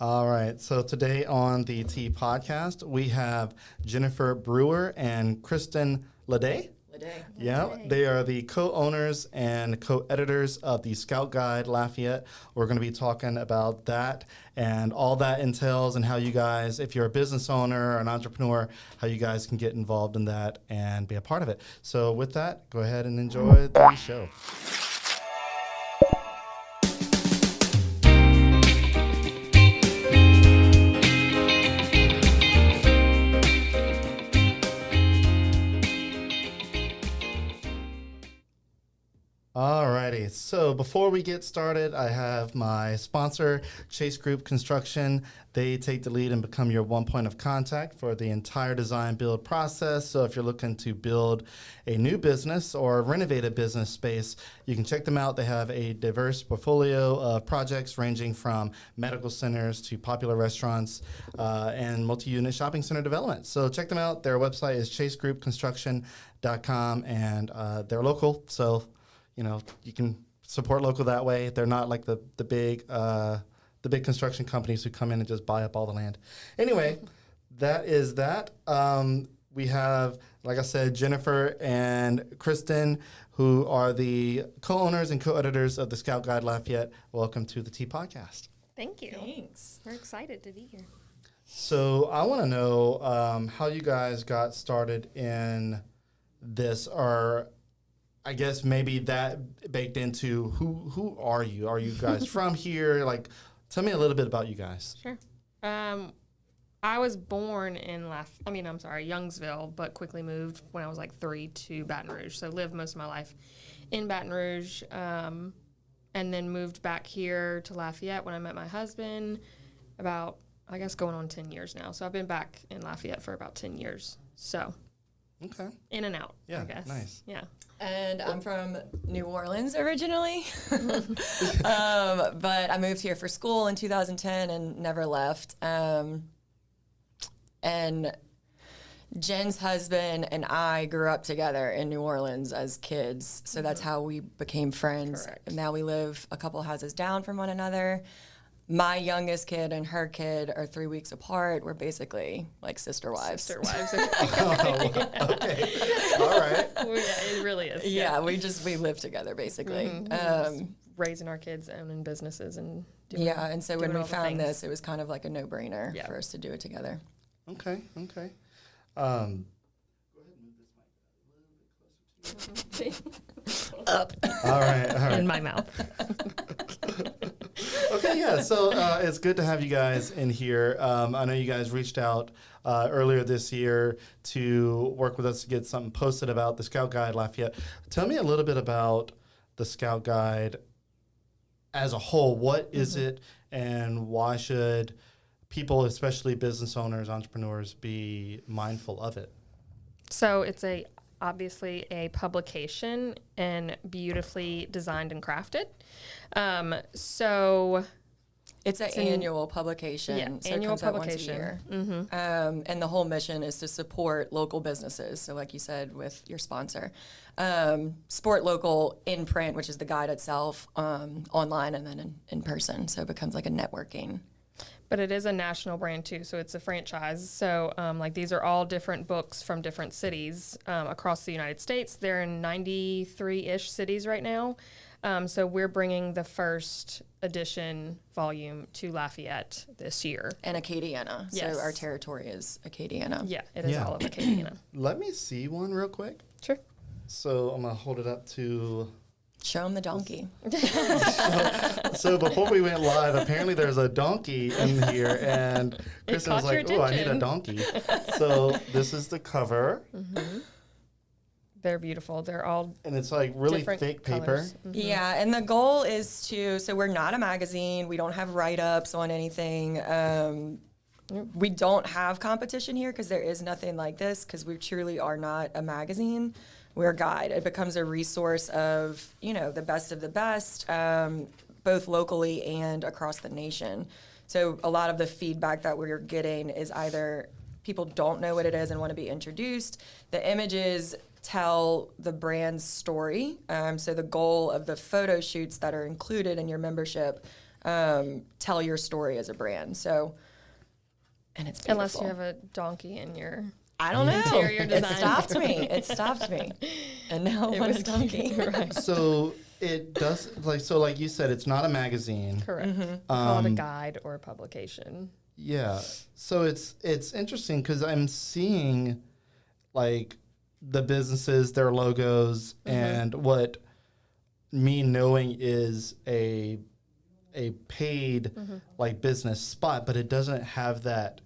All right. So today on the T podcast, we have Jennifer Brewer and Krysten Ledet. Yeah, they are the co-owners and co-editors of the Scout Guide Lafayette. We're going to be talking about that and all that entails and how you guys, if you're a business owner or an entrepreneur, how you guys can get involved in that and be a part of it. So with that, go ahead and enjoy the show. Alrighty, so before we get started, I have my sponsor, Chase Group Construction. They take the lead and become your one point of contact for the entire design build process. So if you're looking to build a new business or renovate a business space, you can check them out. They have a diverse portfolio of projects ranging from medical centers to popular restaurants and multi-unit shopping center development. So check them out. Their website is chasegroupconstruction.com and they're local. So you know, you can support local that way. They're not like the big construction companies who come in and just buy up all the land. Anyway, that is that. We have, like I said, Jennifer and Krysten, who are the co-owners and co-editors of the Scout Guide Lafayette. Welcome to the T Podcast. Thank you. Thanks. We're excited to be here. So I want to know how you guys got started in this, or I guess maybe that baked into who are you? Are you guys from here? Like, tell me a little bit about you guys. Sure. I was born in Youngsville, but quickly moved when I was like 3 to Baton Rouge. So lived most of my life in Baton Rouge, and then moved back here to Lafayette when I met my husband about, I guess, going on 10 years now. So I've been back in Lafayette for about 10 years. So okay, in and out, yeah, I guess. Nice. Yeah. And I'm from New Orleans originally, but I moved here for school in 2010 and never left. And Jen's husband and I grew up together in New Orleans as kids, so that's how we became friends. Correct. And now we live a couple houses down from one another. My youngest kid and her kid are 3 weeks apart. We're basically like sister wives. Okay. All right. Well, yeah, it really is. Yeah, we live together basically. Just raising our kids, owning businesses, and doing And so when doing we all the found things. this, it was kind of like a no-brainer for us to do it together. Okay. Go ahead and move this mic a little bit closer to you. Up. All right. In my mouth. Okay, yeah. So it's good to have you guys in here. I know you guys reached out earlier this year to work with us to get something posted about the Scout Guide Lafayette. Tell me a little bit about the Scout Guide as a whole. What is it, and why should people, especially business owners, entrepreneurs, be mindful of it? So it's obviously a publication and beautifully designed and crafted. So it's an annual publication. Yeah, so annual it comes out publication. once a year. And the whole mission is to support local businesses. So like you said with your sponsor, support local in print, which is the guide itself, online, and then in person. So it becomes like a networking. But it is a national brand too, so it's a franchise. So these are all different books from different cities across the United States. They're in 93-ish cities right now. So we're bringing the first edition volume to Lafayette this year. And Acadiana. Yes. So our territory is Acadiana. Yeah, it is all of Acadiana. Let me see one real quick. Sure. So I'm going to hold it up to... Show them the donkey. So before we went live, apparently there's a donkey in here, and Krysten was like, "Oh, I need a donkey." So this is the cover. Mm-hmm. They're beautiful. They're all and it's like really thick paper. Mm-hmm. Yeah, and the goal is so we're not a magazine. We don't have write-ups on anything. We don't have competition here because there is nothing like this because we truly are not a magazine. We're a guide. It becomes a resource of, the best of the best, both locally and across the nation. So a lot of the feedback that we're getting is either people don't know what it is and want to be introduced. The images tell the brand's story. So the goal of the photo shoots that are included in your membership tell your story as a brand. So, and it's beautiful. Unless you have a donkey in your I don't know. interior design. It stopped me. And now I want a donkey. Right. So it does, like you said, it's not a magazine. Correct. Call it a guide or a publication. Yeah. So it's interesting because I'm seeing like the businesses, their logos, and what me knowing is a paid like business spot, but it doesn't have that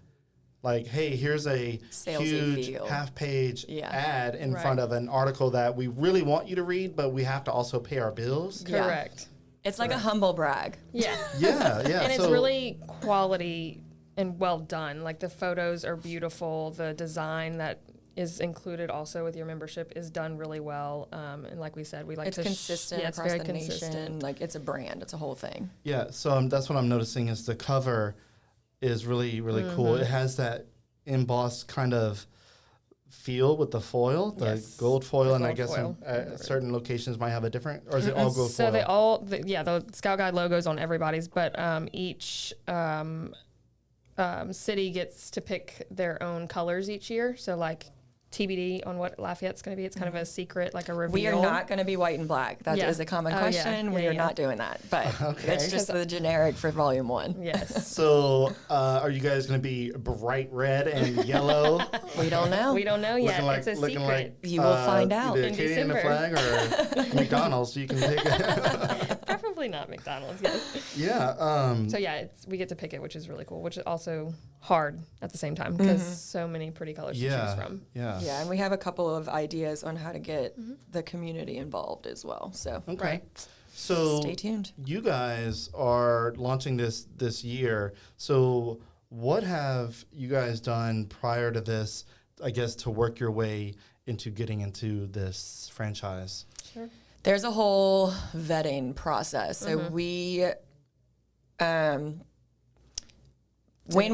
like, hey, here's a Salesy huge feel. half-page ad in Right. front of an article that we really want you to read, but we have to also pay our bills. Yeah. Correct. It's like a humble brag. Yeah. Yeah. And it's so- really quality and well done. Like the photos are beautiful. The design that is included also with your membership is done really well. And like we said, we like It's to consistent yeah, it's across very the consistent. nation. Like it's a brand. It's a whole thing. Yeah, so that's what I'm noticing is the cover is really, really cool. It has that embossed kind of feel with the foil, the Yes, gold foil, the and I gold guess foil. certain locations might have a different, or is it all gold So foil? they all, the Scout Guide logo's on everybody's, but each city gets to pick their own colors each year. So like TBD on what Lafayette's going to be. It's kind of a secret, like a reveal. We are not going to be white and black. That is Yeah. a common Oh, yeah. question. We Yeah, are yeah. not doing that. But Okay. it's just the generic for volume 1. Yes. So are you guys going to be bright red and yellow? We don't know. We don't know yet. Looking It's a looking secret. like You will find out either in Acadian December. flag or McDonald's, so you can pick it. Probably not McDonald's. Yes. Yeah. So yeah, we get to pick it, which is really cool. Which is also hard at the same time because so many pretty colors to choose from. Yeah. Yeah, and we have a couple of ideas on how to get the community involved as well. So Okay. Right. So stay tuned. you guys are launching this year. So what have you guys done prior to this, I guess, to work your way into getting into this franchise? Sure. There's a whole vetting process. So we, when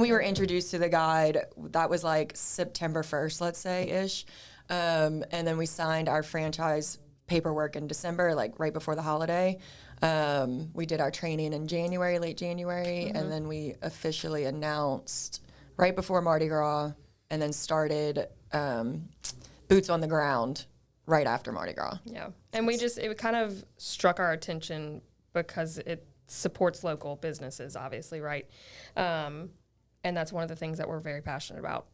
we were introduced to the guide, that was like September 1st, let's say, ish. And then we signed our franchise paperwork in December, like right before the holiday. We did our training in January, late January, and then we officially announced right before Mardi Gras and then started boots on the ground right after Mardi Gras. Yeah. And it kind of struck our attention because it supports local businesses, obviously, right? And that's one of the things that we're very passionate about.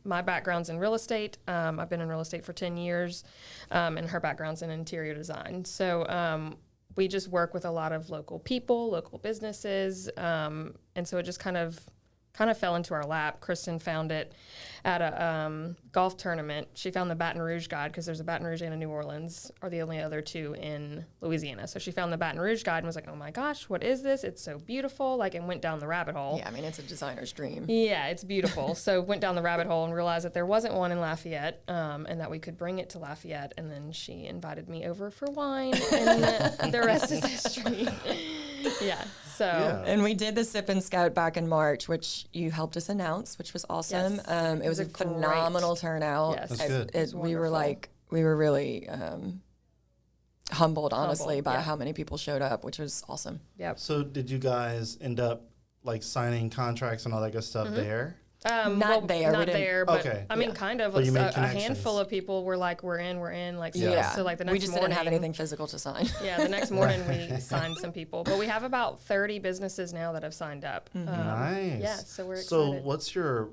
My background's in real estate. I've been in real estate for 10 years, and her background's in interior design. So we just work with a lot of local people, local businesses, and so it just kind of fell into our lap. Kristen found it at a golf tournament. She found the Baton Rouge guide because there's a Baton Rouge and a New Orleans are the only other two in Louisiana. So she found the Baton Rouge guide and was like, oh my gosh, what is this? It's so beautiful. And went down the rabbit hole. Yeah, I mean, it's a designer's dream. Yeah, it's beautiful. So went down the rabbit hole and realized that there wasn't one in Lafayette, and that we could bring it to Lafayette. And then she invited me over for wine, and the rest is history. Yeah. So Yeah. And we did the Sip and Scout back in March, which you helped us announce, which was awesome. Yes. It was a It was a phenomenal turnout. Yes. That's good. was We were wonderful. we were really humbled, honestly, by yeah. how many people showed up, which was awesome. Yep. So did you guys end up like signing contracts and all that good stuff there? Not there, we Not didn't- there, but Okay. I mean, Yeah. kind of. But you made A connections. handful of people were like, "We're in." Like, Yeah. so like the next we just morning, didn't have anything physical to sign. Yeah, the next morning we signed some people, but we have about 30 businesses now that have signed up. Nice. Yeah, so we're So excited. what's your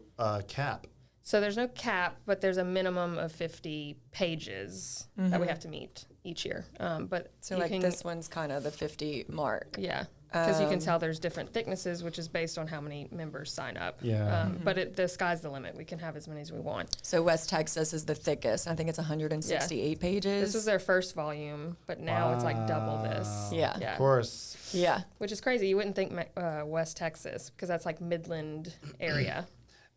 cap? So there's no cap, but there's a minimum of 50 pages that we have to meet each year. But So you like can, this one's kind of the 50 mark. yeah, because you can tell there's different thicknesses, which is based on how many members sign up. Yeah. But the sky's the limit. We can have as many as we want. So West Texas is the thickest. I think it's 168 pages. This was their first volume, but now it's like double this. Yeah. Yeah. Of course. Yeah. Which is crazy. You wouldn't think West Texas because that's like Midland area.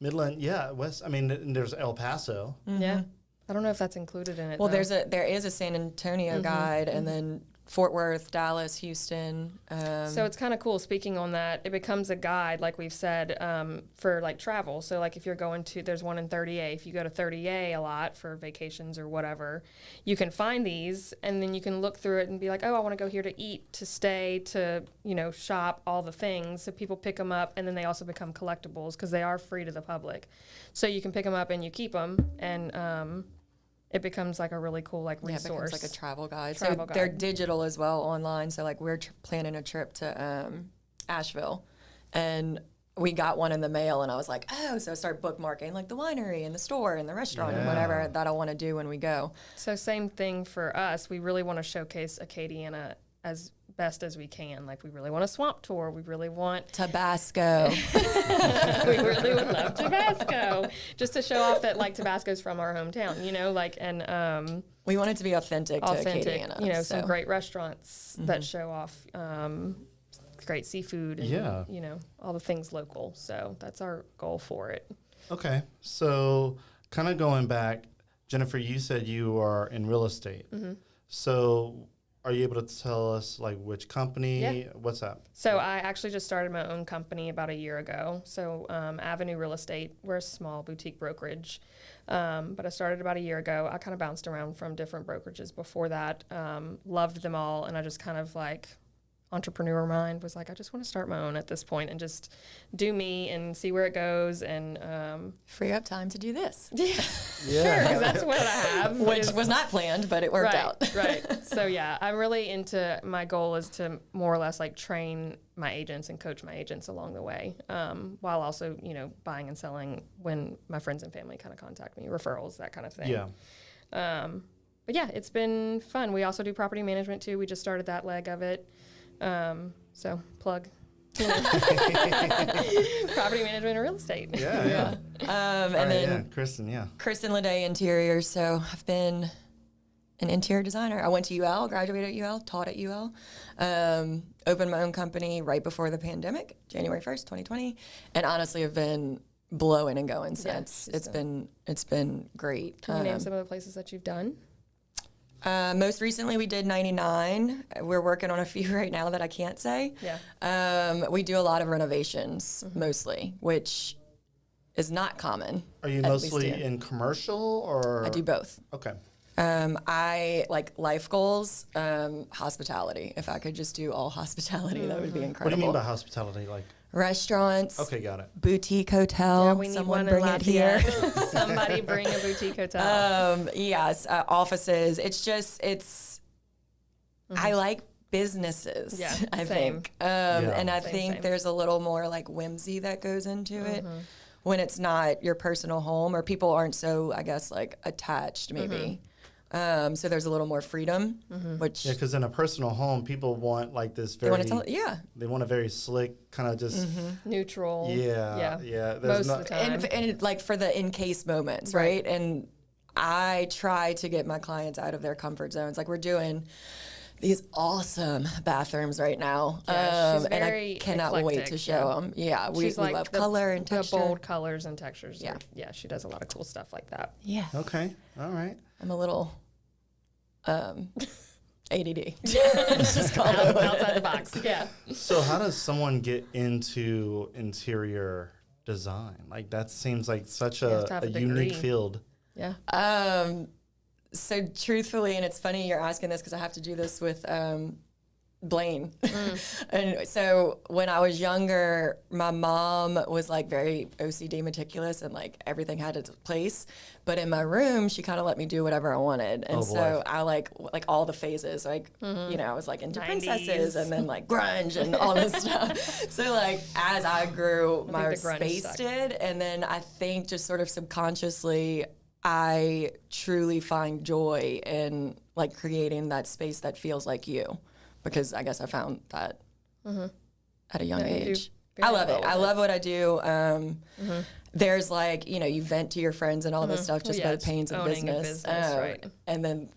Midland, yeah, West. I mean, there's El Paso. Yeah. I don't know if that's included in it. Well, though. there is a San Antonio guide, and then Fort Worth, Dallas, Houston. So it's kind of cool. Speaking on that, it becomes a guide, like we've said, for like travel. So like if you're going to, there's one in 30A. If you go to 30A a lot for vacations or whatever, you can find these and then you can look through it and be like, oh, I want to go here to eat, to stay, to, you know, shop, all the things. So people pick them up and then they also become collectibles because they are free to the public. So you can pick them up and you keep them and, it becomes like a really cool like resource. Yeah, it becomes like a travel guide. Guide. They're digital as well online. So like we're planning a trip to Asheville, and we got one in the mail, and I was like, oh, so I start bookmarking like the winery and the store and the restaurant and whatever that I want to do when we go. So same thing for us. We really want to showcase Acadiana as best as we can. Like we really want a swamp tour. We really want Tabasco. we really would love Tabasco, just to show off that like Tabasco's from our hometown, you know, like, and we want it to be authentic to Acadiana. You know, some great restaurants that show off great seafood and, you know, all the things local. So that's our goal for it. Okay. So kind of going back, Jennifer, you said you are in real estate. So are you able to tell us like which company? Yeah. What's that? So I actually just started my own company about a year ago. So Avenue Real Estate, we're a small boutique brokerage. But I started about a year ago. I kind of bounced around from different brokerages before that. Loved them all. And I just kind of like entrepreneur mind was like, I just want to start my own at this point and just do me and see where it goes and free up time to do this. Sure, because that's what I have. Which was not planned, but it worked out. Right. So yeah, I'm really into, my goal is to more or less like train my agents and coach my agents along the way, while also, you know, buying and selling when my friends and family kind of contact me, referrals, that kind of thing. Yeah. But yeah, it's been fun. We also do property management too. We just started that leg of it. So plug, you know. Property management and real estate. Yeah. And then Krysten, Krysten Ledet Interiors. So I've been an interior designer. I went to UL, graduated at UL, taught at UL, opened my own company right before the pandemic, January 1st, 2020. And honestly, I've been blowing and going since. It's been great. Can you name some of the places that you've done? Most recently, we did 99. We're working on a few right now that I can't say. Yeah. We do a lot of renovations, mostly, which is not common. Are you mostly in commercial or? I do both. Okay. I like life goals, hospitality. If I could just do all hospitality, that would be incredible. What do you mean by hospitality? Like restaurants? Okay, got it. Boutique hotel. Yeah, we need Someone one bring in it here. Lafayette. Somebody bring a boutique hotel. Yes, offices. I like businesses. Yeah, I same. think, and I Same. think there's a little more like whimsy that goes into it when it's not your personal home, or people aren't so, I guess, like attached maybe. So there's a little more freedom, which because in a personal home, people want like this very. They want a very slick kind of just neutral. Yeah. Most of the time. and like for the in case moments, right? And I try to get my clients out of their comfort zones. Like we're doing these awesome bathrooms right now, she's and I very cannot wait eclectic, to show them. Yeah, we like love color and texture. The bold colors and textures. Yeah. Yeah, she does a lot of cool stuff like that. Yeah. Okay. All right. I'm a little ADD. Just call it Outside the box. Yeah. So how does someone get into interior design? Like that seems like such a unique field. Yeah. So truthfully, and it's funny you're asking this because I have to do this with Blaine. And so when I was younger, my mom was like very OCD meticulous and like everything had its place. But in my room, she kind of let me do whatever I wanted. And so I like all the phases, like, you know, I was like into 90s. princesses and then like grunge and all this stuff. So like as I grew, my space did. And then I think just sort of subconsciously, I truly find joy in like creating that space that feels like you, because I guess I found that at a young age. I love it. I love what I do. There's like, you know, you vent to your friends and all this stuff just by the pains of business. Right. And then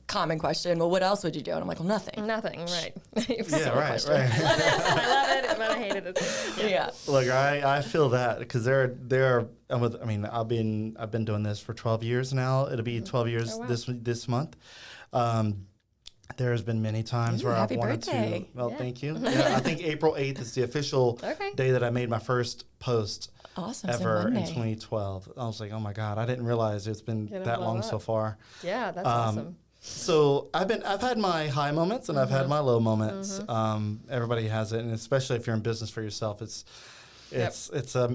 common question, well, what else would you do? And I'm like, well, nothing. Nothing, right. Yeah, right. I love it, but I hated it. Yeah. Look, I feel that because there are. I mean, I've been doing this for 12 years now. It'll be 12 years this month. There's been many times where happy I've wanted birthday. to. Well, Yeah. thank you. Yeah, I think April 8th is the official Okay. day that I made my first post Awesome. So ever in Monday. 2012. I was like, oh my God, I didn't realize it's been Gonna that blow long up. so far. Yeah, that's awesome. So I've had my high moments and I've had my low moments. Everybody has it, and especially if you're in business for yourself, it's It's a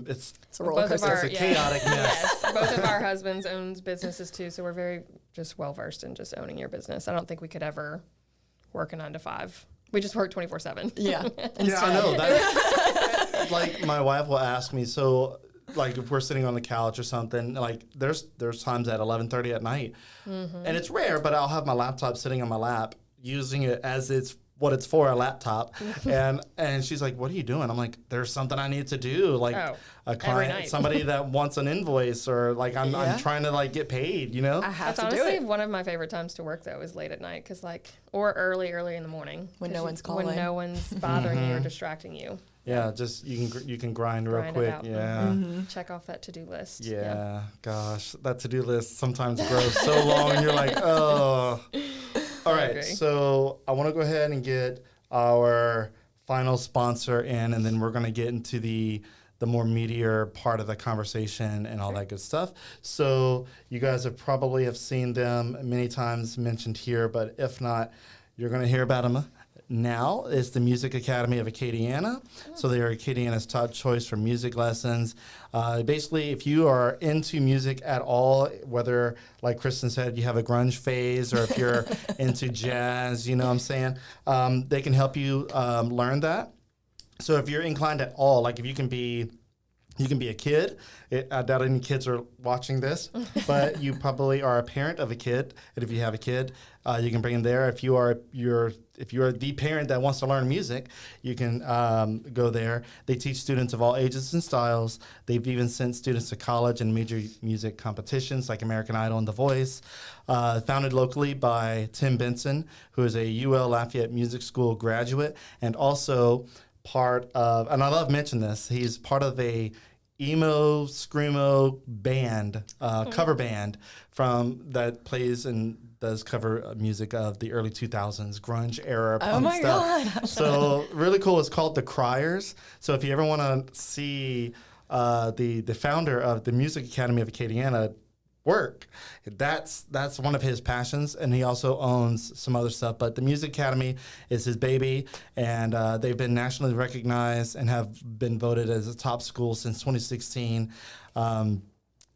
roller Both of coaster. our It's a chaotic mess. Yes, both of our husbands owns businesses too, so we're very just well versed in just owning your business. I don't think we could ever work a 9 to 5. We just work 24/7. Yeah. Yeah, I know that. Like my wife will ask me, so like if we're sitting on the couch or something, like there's times at 11:30 at night, and it's rare, but I'll have my laptop sitting on my lap, using it as it's what it's for, a laptop, and she's like, "What are you doing?" I'm like, "There's something I need to do, like a every client, night. somebody that wants an invoice, or like I'm trying to like get paid, you know." I have That's to do honestly it. one of my favorite times to work though, is late at night, or early in the morning When 'Cause no one's calling. when no one's bothering you or distracting you. Yeah, just you can grind real Grind it quick. out. Yeah. Check off that to-do list. Yeah, gosh, that to-do list sometimes grows so long, and you're like, oh. All right, agree. so I want to go ahead and get our final sponsor in, and then we're going to get into the more meatier part of the conversation and all that good stuff. So you guys probably have seen them many times mentioned here, but if not, you're going to hear about them now. It's the Music Academy of Acadiana. So they are Acadiana's top choice for music lessons. Basically, if you are into music at all, whether, like Kristen said, you have a grunge phase, or if you're into jazz, you know what I'm saying, they can help you learn that. So if you're inclined at all, like if you can be a kid. I doubt any kids are watching this, but you probably are a parent of a kid, and if you have a kid, you can bring them there. If you are the parent that wants to learn music, you can go there. They teach students of all ages and styles. They've even sent students to college and major music competitions like American Idol and The Voice. Founded locally by Tim Benson, who is a UL Lafayette Music School graduate, and also part of, and I love mentioning this, he's part of a emo screamo band, cover band that plays and does cover music of the early 2000s grunge era punk my stuff. God. So really cool. It's called The Criers. So if you ever want to see the founder of the Music Academy of Acadiana work, that's one of his passions, and he also owns some other stuff, but the Music Academy is his baby, and they've been nationally recognized and have been voted as a top school since 2016.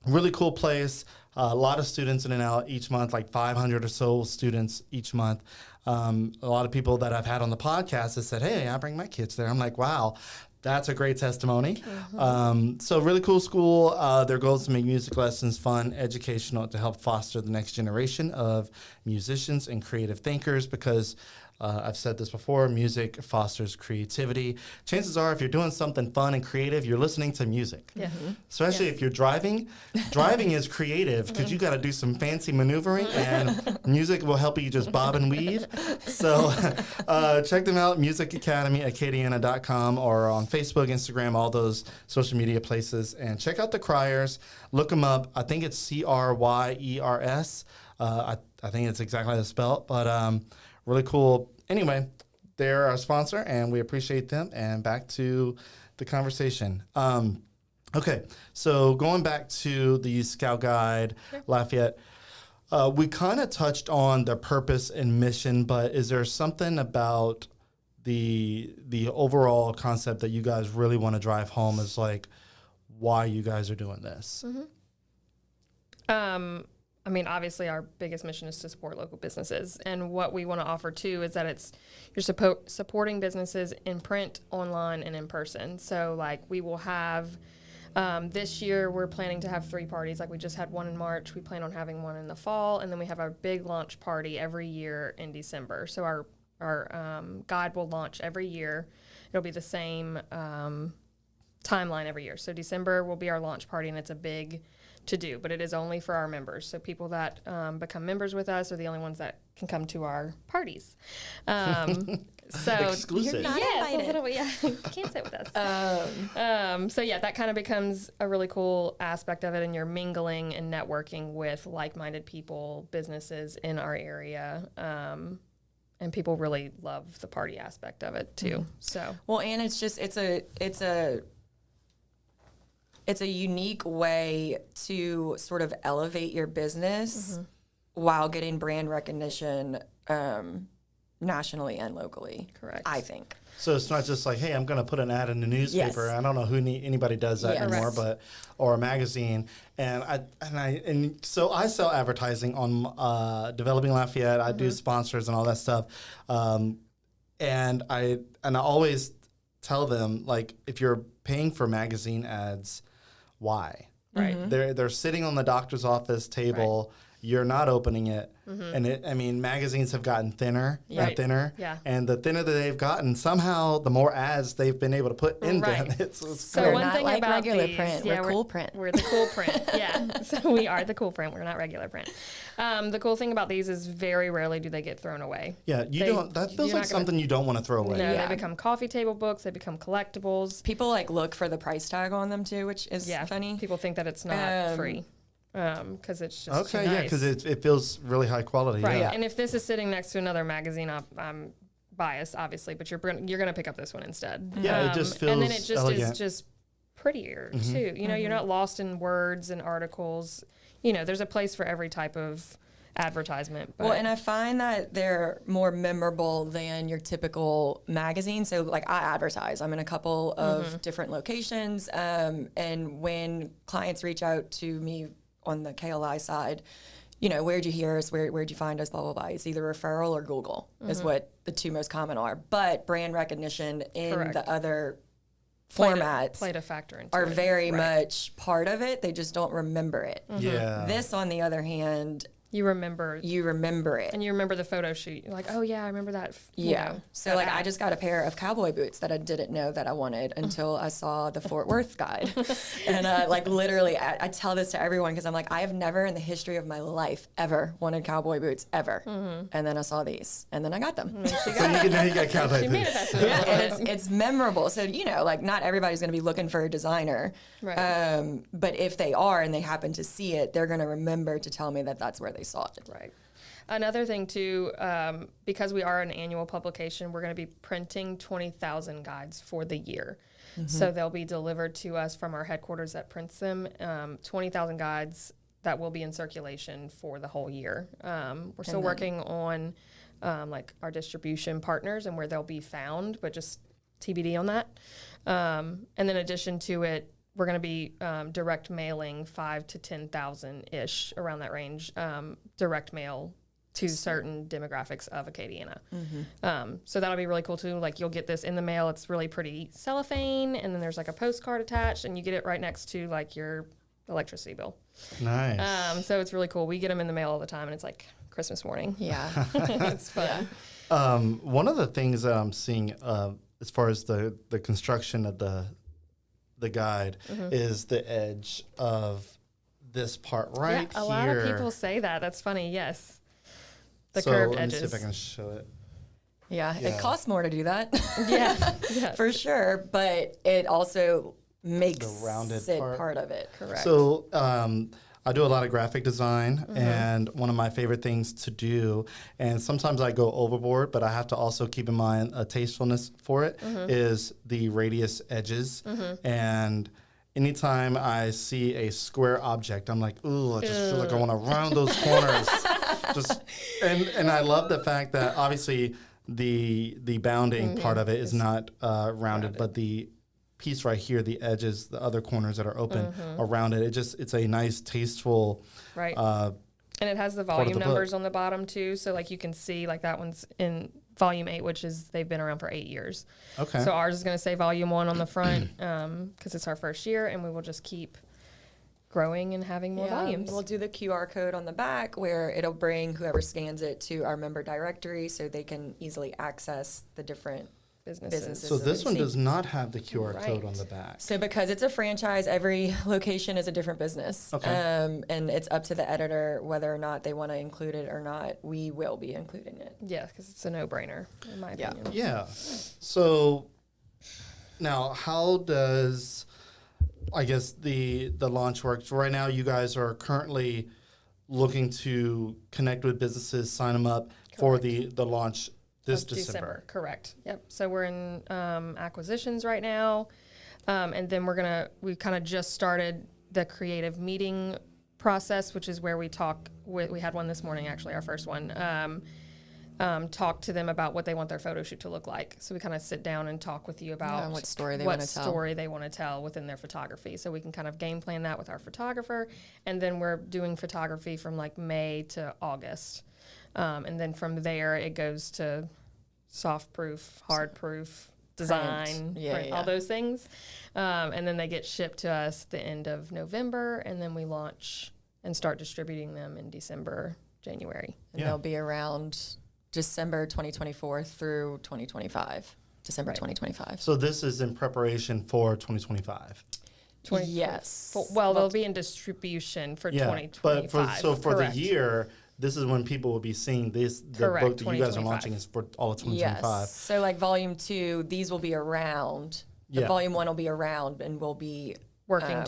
Really cool place. A lot of students in and out each month, like 500 or so students each month. A lot of people that I've had on the podcast have said, "Hey, I bring my kids there." I'm like, wow, that's a great testimony. So really cool school. Their goal is to make music lessons fun, educational, to help foster the next generation of musicians and creative thinkers, because I've said this before, music fosters creativity. Chances are, if you're doing something fun and creative, you're listening to music. Yeah. Especially if you're driving. Driving is creative because you got to do some fancy maneuvering, and music will help you just bob and weave. So check them out, musicacademyacadiana.com, or on Facebook, Instagram, all those social media places. And check out The Criers. Look them up. I think it's Cryers. I think it's exactly how it's spelled, but really cool. Anyway, they're our sponsor, and we appreciate them. And back to the conversation. Okay, so going back to the Scout Guide Lafayette, we kind of touched on the purpose and mission, but is there something about the overall concept that you guys really want to drive home as like why you guys are doing this? I mean, obviously, our biggest mission is to support local businesses, and what we want to offer too is that you're supporting businesses in print, online, and in person. So, like, we will have this year, we're planning to have 3 parties. Like, we just had one in March. We plan on having one in the fall, and then we have our big launch party every year in December. So our guide will launch every year. It'll be the same timeline every year. So December will be our launch party, and it's a big to do, but it is only for our members. So people that become members with us are the only ones that can come to our parties. So Exclusive. You're not yes, invited. a little, yeah, you can't sit with us. So yeah, that kind of becomes a really cool aspect of it, and you're mingling and networking with like-minded people, businesses in our area. and people really love the party aspect of it too. So Well, and it's just it's a unique way to sort of elevate your business while getting brand recognition nationally and locally. Correct. I think. So it's not just like, hey, I'm going to put an ad in the newspaper. Yes. I don't know who anybody does that anymore, Correct. or a magazine. And so I sell advertising on Developing Lafayette. I do sponsors and all that stuff. And I always tell them, like, if you're paying for magazine ads, why? Right. They're sitting on the doctor's office table. Right. You're not opening it. And magazines have gotten thinner and thinner. Yeah. And the thinner that they've gotten, somehow the more ads they've been able to put in them. So we're one not thing like about regular these, print. We're cool print. We're the cool print. Yeah. So we are the cool print. We're not regular print. The cool thing about these is very rarely do they get thrown away. Yeah, that feels like something you don't want to throw away. No, they become coffee table books. They become collectibles. People like look for the price tag on them too, which is funny. People think that it's not free. Because it's just too nice. Yeah, because it feels really high quality. Right, yeah. and if this is sitting next to another magazine, I'm biased, obviously, but you're gonna pick up this one instead. Yeah, it just feels and then it just elegant. is just prettier too. You know, you're not lost in words and articles. You know, there's a place for every type of advertisement. But Well, and I find that they're more memorable than your typical magazine. So, like, I advertise. I'm in a couple of different locations, and when clients reach out to me on the KLI side, you know, where'd you hear us? Where'd you find us? Blah, blah, blah. It's either referral or Google is what the two most common are. But brand recognition in the other formats played a factor into are it. very much part of it. They just don't remember it. Yeah. This, on the other hand, You remember it. and you remember the photo shoot. You're like, oh yeah, I remember that. Yeah. So like I just got a pair of cowboy boots that I didn't know that I wanted until I saw the Fort Worth guide. And like literally I tell this to everyone because I'm like, I have never in the history of my life ever wanted cowboy boots ever. And then I saw these and then I got them. Now you got cowboy She boots. manifested it. Yeah, and it's memorable. So, you know, like not everybody's going to be looking for a designer. Right. But if they are and they happen to see it, they're going to remember to tell me that that's where they saw it. Right. Another thing too, because we are an annual publication, we're going to be printing 20,000 guides for the year. So they'll be delivered to us from our headquarters that prints them. 20,000 guides that will be in circulation for the whole year. We're still working on like our distribution partners and where they'll be found, but just TBD on that. And then in addition to it, we're going to be direct mailing 5,000 to 10,000 ish around that range, direct mail to certain demographics of Acadiana. So that'll be really cool too. Like you'll get this in the mail. It's really pretty cellophane, and then there's like a postcard attached, and you get it right next to like your electricity bill. Nice. So it's really cool. We get them in the mail all the time, and it's like Christmas morning. Yeah. It's fun. One of the things that I'm seeing as far as the construction of the guide is the edge of this part right A here. lot of people say that. That's funny. Yes. The so curved let me edges. see if I can show it. Yeah, Yeah. it costs more to do that. Yeah. For sure, but it also makes The rounded it part. part of it. Correct. So I do a lot of graphic design, and one of my favorite things to do, and sometimes I go overboard, but I have to also keep in mind a tastefulness for it, is the radius edges. And anytime I see a square object, I'm like, ooh, I just feel like I want to round those corners. And I love the fact that obviously the bounding part of it is not rounded, but the piece right here, the edges, the other corners that are open around it, it's a nice, tasteful. Right. And it has the part of volume the numbers book. on the bottom too. So like you can see like that one's in volume 8, which is they've been around for 8 years. Okay. So ours is going to say volume 1 on the front because it's our first year, and we will just keep growing and having more volumes. We'll do the QR code on the back where it'll bring whoever scans it to our member directory so they can easily access the different businesses. So this one See. does not have the QR code Right. on the back. So because it's a franchise, every location is a different business. Okay. And it's up to the editor whether or not they want to include it or not. We will be including it. Yeah, because it's a no-brainer in my Yeah. opinion. Yeah. So now, how does, I guess, the launch work? Right now, you guys are currently looking to connect with businesses, sign them up for the launch This of December. Correct. Yep. So we're in acquisitions right now. And then we kind of just started the creative meeting process, which is where we had one this morning, actually, our first one. Talk to them about what they want their photo shoot to look like. So we kind of sit down and talk with you about what story they want to tell within their photography. So we can kind of game plan that with our photographer. And then we're doing photography from like May to August. And then from there, it goes to soft proof, hard proof, design, print, all those things. And then they get shipped to us the end of November, and then we launch and start distributing them in December, January. And they'll be around December 2024 through 2025, December 2025. So this is in preparation for 2025. Yes. They'll be in distribution for 2025. But for the year, this is when people will be seeing this. The book that you guys are launching is for all of 2025. Yes. So like volume 2, these will be around. Volume 1 will be around, and we'll be working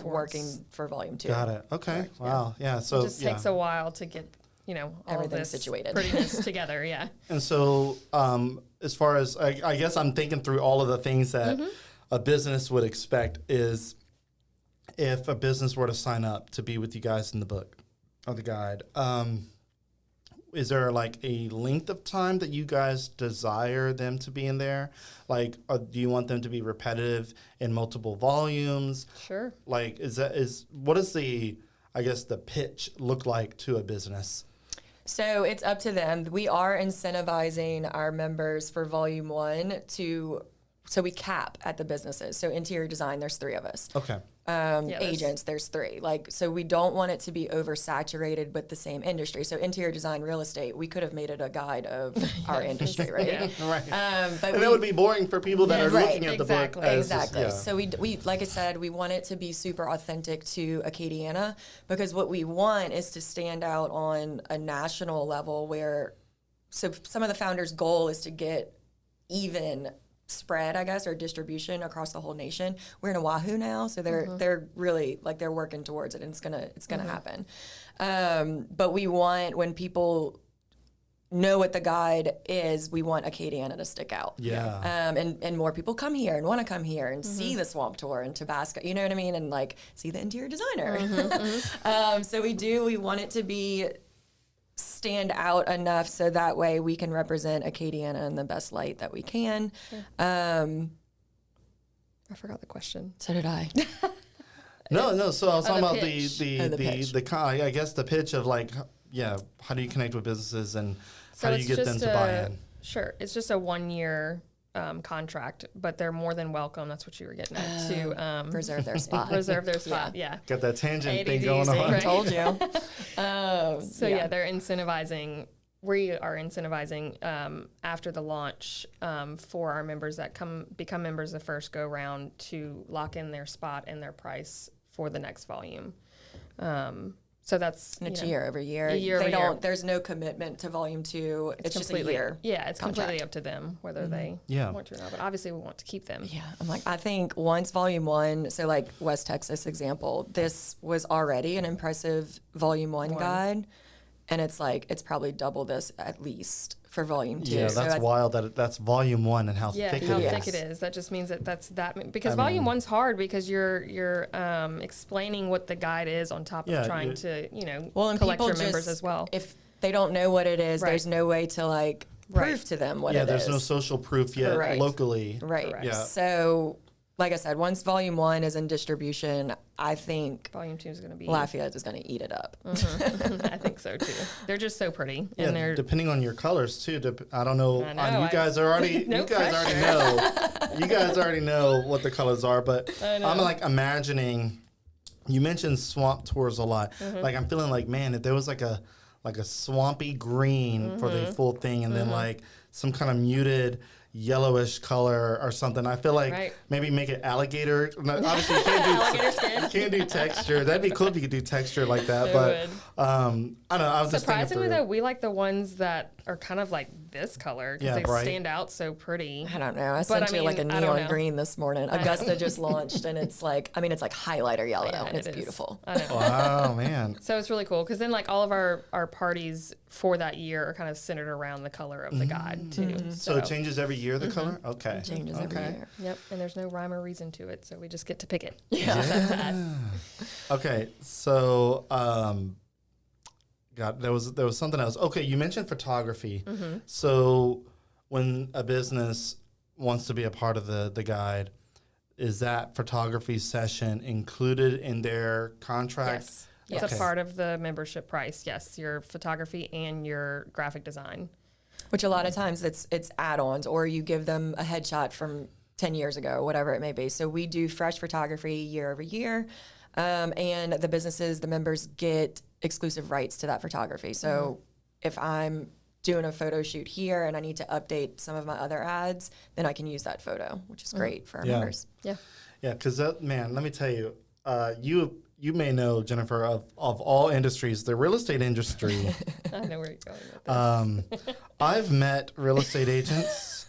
for volume 2. Got it. Okay. Correct. Wow. Yeah. So it just takes a while to get all everything this situated, prettiness together. Yeah. And so, as far as I guess I'm thinking through all of the things that a business would expect is if a business were to sign up to be with you guys in the book or the guide. Is there like a length of time that you guys desire them to be in there? Like, do you want them to be repetitive in multiple volumes? Sure. Like, what does the pitch look like to a business? So it's up to them. We are incentivizing our members for volume 1 so we cap at the businesses. So interior design, there's 3 of us. Okay. Agents, there's 3. So we don't want it to be oversaturated with the same industry. So interior design, real estate, we could have made it a guide of our industry, right? Right. But that would be boring for people that are looking at the book. Exactly. So we, like I said, we want it to be super authentic to Acadiana, because what we want is to stand out on a national level so some of the founders' goal is to get even spread, I guess, or distribution across the whole nation. We're in Oahu now, so they're really they're working towards it, and it's gonna happen. But we want, when people know what the guide is, we want Acadiana to stick out. Yeah. And more people come here and want to come here and see the swamp tour in Tabasco, you know what I mean, and like see the interior designer. So we want it to be stand out enough so that way we can represent Acadiana in the best light that we can. I forgot the question. So did I. No. So I was talking about pitch. I guess the pitch of how do you connect with businesses and how do you get them to buy in? Sure. It's just a 1-year contract, but they're more than welcome. That's what you were getting at, to reserve their spot. Yeah. Got that tangent ADD, thing going on. I told you. They're incentivizing. We are incentivizing after the launch for our members that become members the first go round to lock in their spot and their price for the next volume. So that's and it's year over year. There's no commitment to volume 2. It's just a year. Yeah, it's completely up to them whether they want to or not. But obviously we want to keep them. Yeah. I think once volume 1, so like West Texas example, this was already an impressive volume 1 guide. And it's probably double this at least for volume 2. Yeah, that's wild that's volume 1 and how thick it is. How thick it is. That just means that's because volume 1's hard because you're explaining what the guide is on top of trying to, collect your members as well. If they don't know what it is, there's no way to prove to them what it is. Yeah, there's no social proof yet locally. Right. Yeah. So like I said, once volume 1 is in distribution, I think volume 2 is going to be Lafayette is going to eat it up. I think so too. They're just so pretty. Yeah, and they're depending on your colors too. I don't know. You guys already know. You guys already know what the colors are. But I'm imagining. You mentioned swamp tours a lot. I'm feeling like, man, if there was like a swampy green for the full thing, and then some kind of muted yellowish color or something. I feel like maybe make it alligator. Obviously, you can't do texture. That'd be cool if you could do texture like that. I don't know. I was surprisingly though, we like the ones that are kind of like this color because Yeah, they bright. stand out so pretty. I don't know. I sent you like a I don't neon know. green this morning. Augusta just launched, and it's like, I mean, it's like highlighter yellow, Yeah, and it's it is. beautiful. I know. Wow, man. So it's really cool because then like all of our parties for that year are kind of centered around the color of the guide too. So it changes every year, the color? Okay. Changes every year. Yep, and there's no rhyme or reason to it, so we just get to pick it. Yeah. Okay, so God, there was something else. Okay, you mentioned photography. So when a business wants to be a part of the guide, is that photography session included in their contract? Yes. It's Okay. a part of the membership price. Yes, your photography and your graphic design. Which a lot of times it's add-ons, or you give them a headshot from 10 years ago, whatever it may be. So we do fresh photography year over year, and the businesses, the members get exclusive rights to that photography. So if I'm doing a photo shoot here and I need to update some of my other ads, then I can use that photo, which is great for our Yeah. members. Yeah. Yeah, because man, let me tell you, you may know, Jennifer, of all industries, the real estate industry. I know where you're going with this. I've met real estate agents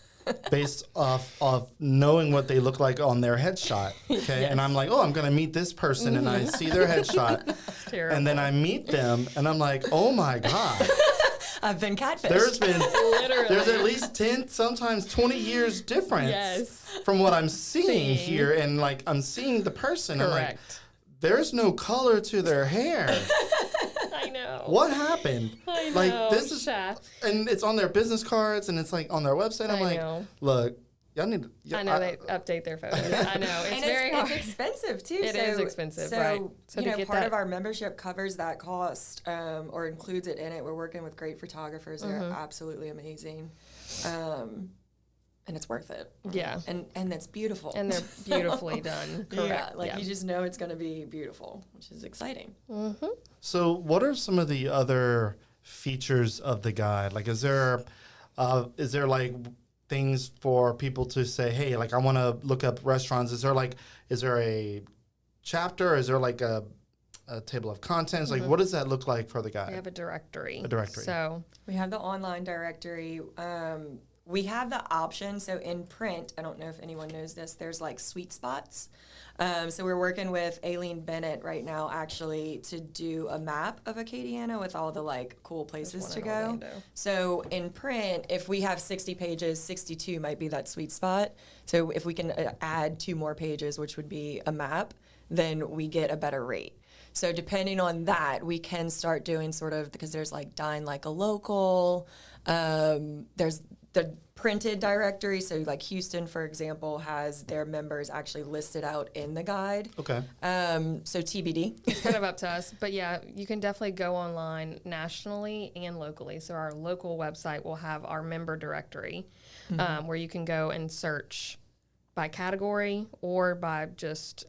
based off of knowing what they look like on their headshot. Okay, and I'm like, oh, I'm gonna meet this person, and I see their headshot, Terrible. and then I meet them, and I'm like, oh my god, I've been catfished. there's Literally. at least 10, sometimes 20 years difference Yes. from what I'm seeing Seeing. here, and like I'm seeing the person. I'm like, Correct. there's no color to their hair. I know. What happened? I know. Like this is, Shaft. and it's on their business cards, and it's like on their website. I'm I like, know. look, y'all need. I know they update their photos. I know. It's and very hard. it's expensive too. It is expensive, so, right. So you to know, get part that- of our membership covers that cost, or includes it in it. We're working with great photographers. They're absolutely amazing, and it's worth it. Yeah. and it's beautiful. And they're beautifully done. Correct. yeah, like you just know it's going to be beautiful, which is exciting. So, what are some of the other features of the guide? Like, is there like things for people to say, hey, like I want to look up restaurants? Is there a chapter? Is there like a table of contents? Like, what does that look like for the guide? We have a directory. A directory. So We have the online directory. We have the option, so in print, I don't know if anyone knows this, there's like sweet spots. So we're working with Aileen Bennett right now actually to do a map of Acadiana with all the like cool places one to in go. Orlando. So in print, if we have 60 pages, 62 might be that sweet spot. So if we can add 2 more pages, which would be a map, then we get a better rate. So depending on that, we can start doing sort of, because there's like Dine Like a Local, there's the printed directory. So like Houston, for example, has their members actually listed out in the guide. Okay. So TBD. it's kind of up to us. But yeah, you can definitely go online nationally and locally. So our local website will have our member directory where you can go and search by category or by just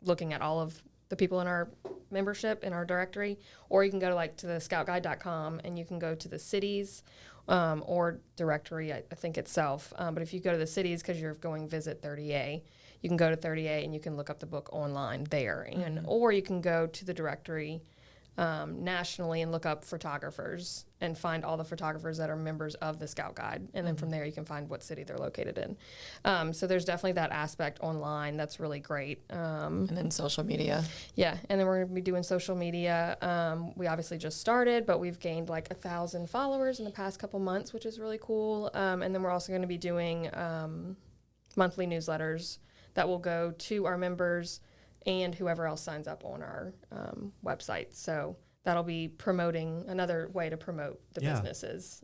looking at all of the people in our membership in our directory, or you can go to like to the scoutguide.com and you can go to the cities or directory, I think itself. But if you go to the cities, because you're going visit 30A, you can go to 30A and you can look up the book online there, and or you can go to the directory nationally and look up photographers and find all the photographers that are members of the Scout Guide, and then from there you can find what city they're located in. So there's definitely that aspect online that's really great. And then social media. Yeah, and then we're going to be doing social media. We obviously just started, but we've gained like 1,000 followers in the past couple months, which is really cool. And then we're also going to be doing monthly newsletters that will go to our members and whoever else signs up on our website. So that'll be promoting, another way to promote the businesses.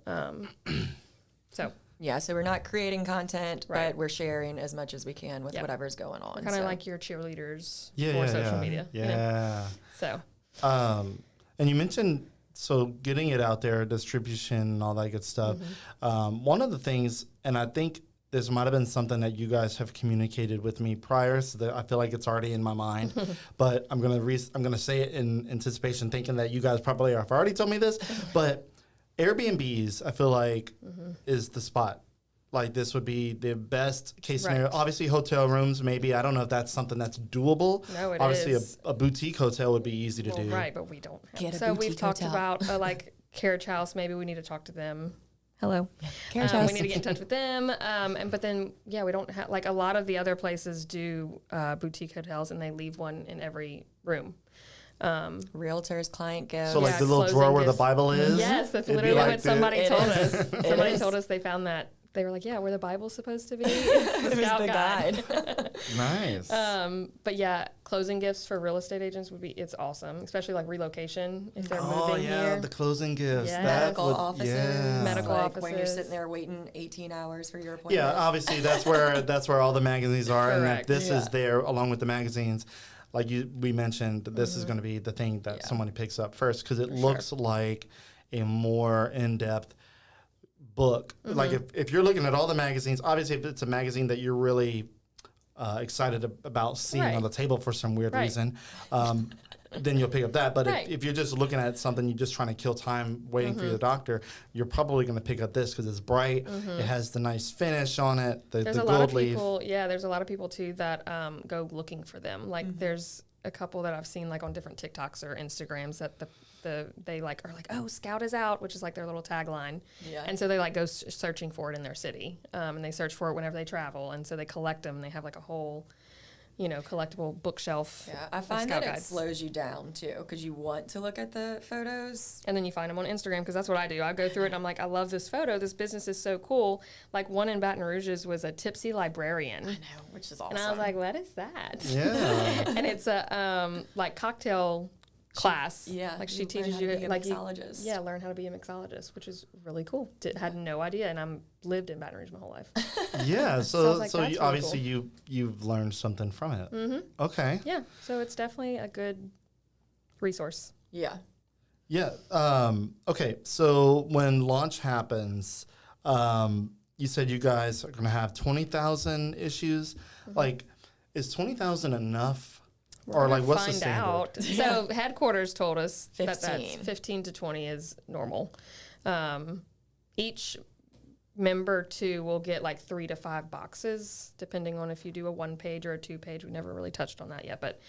So Yeah, so we're not creating content, Right. but we're sharing as much as we can with Yep. whatever's going on. kind of so. like your cheerleaders Yeah, for yeah, social yeah. media. you know? Yeah. So And you mentioned, so getting it out there, distribution, and all that good stuff. One of the things, and I think this might have been something that you guys have communicated with me prior, so that I feel like it's already in my mind. But I'm gonna say it in anticipation, thinking that you guys probably have already told me this. But Airbnbs, I feel like, is the spot. Like, this would be the best case scenario. Right. Obviously, hotel rooms, maybe. I don't know if that's something that's doable. No, it Obviously, is. a boutique hotel would be easy to well, do. right, but we don't have. Get a So we've boutique talked hotel. about like Carriage House, maybe we need to talk to them. Hello. Carriage We House. need to get in touch with them. But then, yeah, we don't have, like, a lot of the other places do boutique hotels, and they leave one in every room. Realtors, client gifts. So like Yeah, the little closing drawer where the gifts. Bible is? Yes, that's It'd be literally like what somebody told us. It Somebody is. told us they found that. They were like, yeah, where the Bible's supposed to be. It's It the was Scout the Guide. Nice. But yeah, closing gifts for real estate agents it's awesome, especially like relocation if they're Oh moving yeah, here. the closing gifts. Yes. That medical would, offices. yeah. Medical like when you're offices. sitting there waiting 18 hours for your appointment. Yeah, obviously that's where all the magazines are, and that Correct. this is Yeah. there along with the magazines. Like we mentioned, that this is going to be the thing that Yeah. somebody picks up first because it For looks like a more in-depth book. Like if you're looking at all the magazines, obviously if it's a magazine that you're really excited about seeing Right. on the table for some weird Right. reason, then you'll pick up that. But Right. if you're just looking at something, you're just trying to kill time waiting for your doctor, you're probably going to pick up this because it's bright. It has the nice finish on it, the There's a gold lot of leaf. people. Yeah, there's a lot of people too that go looking for them. Like there's a couple that I've seen like on different TikToks or Instagrams that they like are like, oh, Scout is out, which is like their little tagline. Yeah. And so they like go searching for it in their city, and they search for it whenever they travel, and so they collect them. They have like a whole, collectible bookshelf. Yeah, I of find Scout that it guides. slows you down too because you want to look at the photos. And then you find them on Instagram because that's what I do. I go through it and I'm like, I love this photo. This business is so cool. Like one in Baton Rouge's was a tipsy librarian. I know, which is awesome. And I was like, what is that? Yeah. And it's a like cocktail class. yeah, Like she you learn teaches how to you be a like mixologist. learn how to be a mixologist, which is really cool. Had no idea, and I'm lived in Baton Rouge my whole life. Yeah, So I was so like, so that's you, really obviously you've learned something from it. Mm-hmm. Okay. Yeah, so it's definitely a good resource. Yeah. Yeah. Okay. So when launch happens, you said you guys are going to have 20,000 issues. Like, is 20,000 enough? Or like, what's the Find standard? out. So headquarters told us that that's 15. 15 to 20 is normal. Each member too will get like 3 to 5 boxes, depending on if you do a 1-page or a 2-page. We never really touched on that yet, but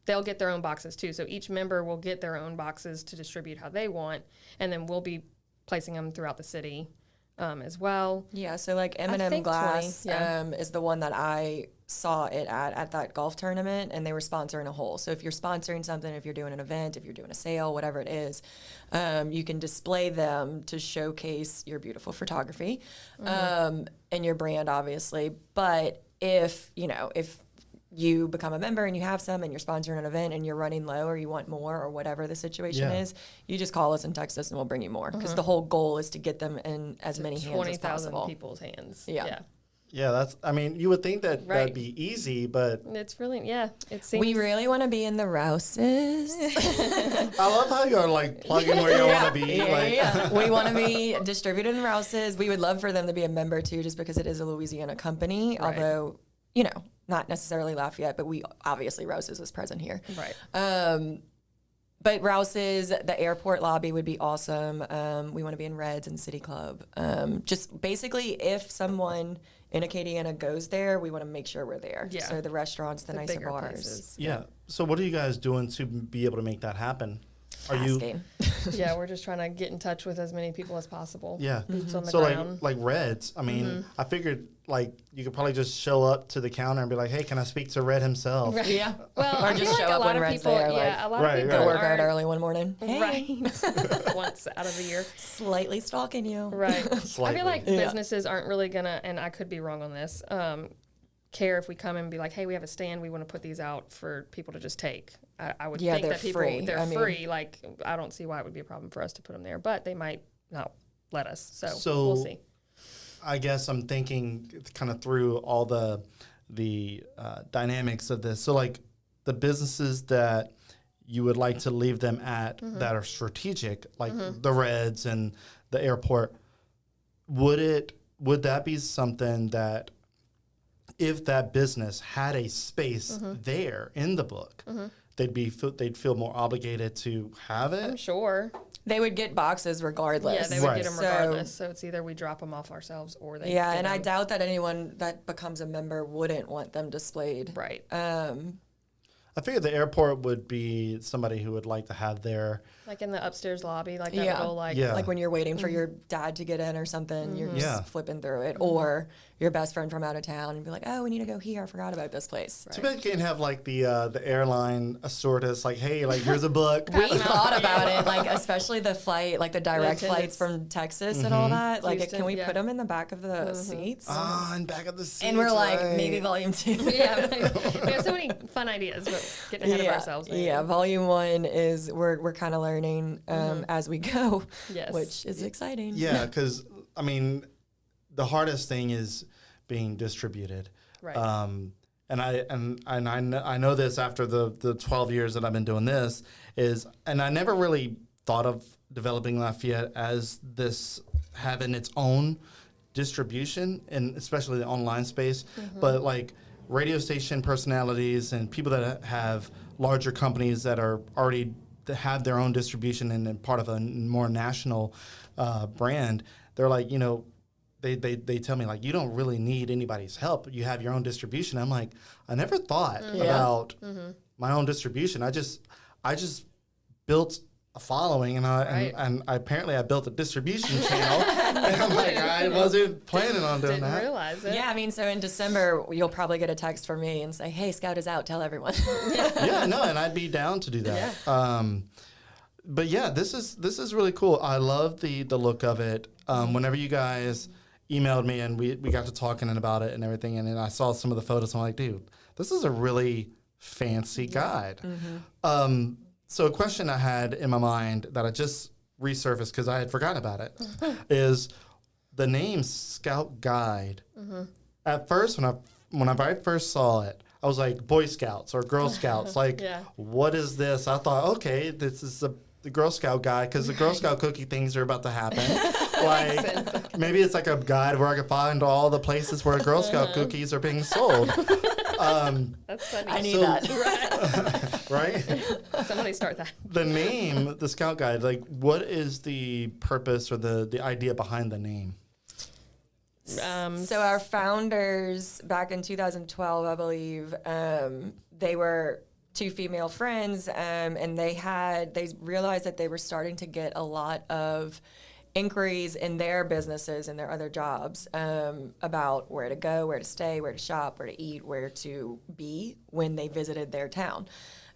they'll get their own boxes too. So each member will get their own boxes to distribute how they want, and then we'll be placing them throughout the city as well. Yeah, so like think M&M 20, Glass yeah. is the one that I saw it at that golf tournament, and they were sponsoring a hole. So if you're sponsoring something, if you're doing an event, if you're doing a sale, whatever it is, you can display them to showcase your beautiful photography and your brand, obviously. But if you become a member and you have some and you're sponsoring an event and you're running low or you want more or whatever the situation Yeah. is, you just call us and text us and we'll bring you more. Because the whole goal is to get them in as many hands as 20,000 possible. people's hands. Yeah. Yeah, you would think that Right. that'd be easy, but It's really, it seems. We really want to be in the Rouses. I love how you're like plugging where you want to be. Like, We want to be distributed in Rouses. We would love for them to be a member too, just because it is a Louisiana company. Right. Although, not necessarily Lafayette, but we obviously Rouses is present here. Right. But Rouses, the airport lobby would be awesome. We want to be in Reds and City Club. Just basically, if someone in Acadiana goes there, we want to make sure we're there. Yeah. So the restaurants, the nicer bigger bars. places. yeah. So what are you guys doing to be able to make that happen? Are you? Asking. Yeah, we're just trying to get in touch with as many people as possible. Yeah. Boots on the So ground. like Reds. I mean, I figured like you could probably just show up to the counter and be like, "Hey, can I speak to Red himself?" Right. Yeah. Well, Or I just feel show like a up lot when of Red's people, there, yeah, a lot Right, of people Go work out aren't- early one morning. Hey, Right. Once out of the year. slightly stalking you. Right. I Slightly. feel like Yeah. businesses aren't really gonna, and I could be wrong on this, care if we come and be like, hey, we have a stand, we want to put these out for people to just take. I would Yeah, think they're that people, free. they're I mean- free. Like, I don't see why it would be a problem for us to put them there, but they might not let us. So So- we'll see. I guess I'm thinking kind of through all the dynamics of this. So like the businesses that you would like to leave them at that are strategic, like the Reds and the airport, would that be something that if that business had a space there in the book, they'd feel more obligated to have it? I'm sure. They would get boxes regardless. Yeah, they would Right. get them So- regardless. So it's either we drop them off ourselves or they Yeah, get and I them. doubt that anyone that becomes a member wouldn't want them displayed. Right. I figured the airport would be somebody who would like to have their Like in the upstairs lobby, like that Yeah. little like. Yeah. Like when you're waiting for your dad to get in or something, you're just Yeah. flipping through it. Or your best friend from out of town and be like, oh, we need to go here. I forgot about this place. Too bad you can't have like the airline stewardess, like, hey, like here's a book. We thought about it, like especially the flight, like the direct attendants. flights from Texas and all that. Like, Houston, can we yeah. put them in the back of the seats? And back of the seats. And we're like, right. maybe volume 2. Yeah, we have so many fun ideas, but getting ahead of ourselves. Maybe. Yeah, volume 1 is we're kind of learning as we go, Yes. which is exciting. Yeah, because I mean, the hardest thing is being distributed. Right. And I know this after the 12 years that I've been doing this and I never really thought of developing Lafayette as this having its own distribution, and especially the online space, but like radio station personalities and people that have larger companies that are already that have their own distribution and part of a more national brand, they're like, you know, they tell me like, you don't really need anybody's help. You have your own distribution. I'm like, I never thought about my own distribution. I just built a following, and I apparently I built a distribution channel. And I'm like, I wasn't planning on doing Didn't that. realize it. Yeah, I mean, so in December, you'll probably get a text from me and say, hey, Scout is out, tell everyone. Yeah, no, and I'd be down to do that. But yeah, this is really cool. I love the look of it. Whenever you guys emailed me and we got to talking about it and everything, and then I saw some of the photos, I'm like, dude, this is a really fancy guide. So a question I had in my mind that I just resurfaced because I had forgotten about it is the name Scout Guide. At first, when I first saw it, I was like, Boy Scouts or Girl Scouts. Like, what is this? I thought, okay, this is the Girl Scout guide because the Girl Scout cookie things are about to happen. Like, maybe it's like a guide where I can find all the places where Girl Scout cookies are being sold. That's funny. I need that. Right? Somebody start that. The name, the Scout Guide, like, what is the purpose or the idea behind the name? So our founders back in 2012, I believe, they were 2 female friends, and they realized that they were starting to get a lot of inquiries in their businesses and their other jobs about where to go, where to stay, where to shop, where to eat, where to be when they visited their town.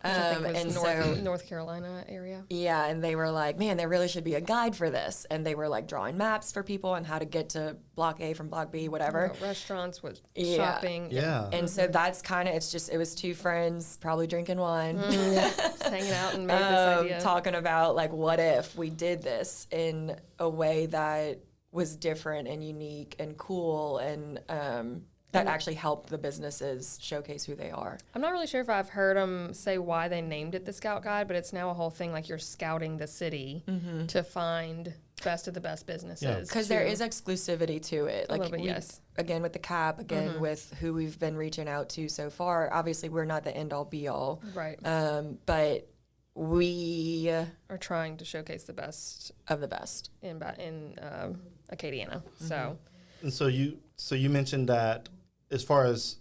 I think it was so North Carolina area. yeah, and they were like, man, there really should be a guide for this. And they were like drawing maps for people on how to get to block A from block B, whatever. Restaurants with Yeah. shopping. Yeah. And so that's kind of, it was 2 friends probably drinking wine. Just hanging out and made this idea. Talking about like, what if we did this in a way that was different and unique and cool and that actually helped the businesses showcase who they are. I'm not really sure if I've heard them say why they named it the Scout Guide, but it's now a whole thing like you're scouting the city to find best of the best businesses. Because there is exclusivity to it. Like, little bit, yes. Again, with the cap, again, with who we've been reaching out to so far. Obviously, we're not the end-all, be-all. Right. But we Are trying to showcase the best of the best. in Acadiana. So And so you mentioned that as far as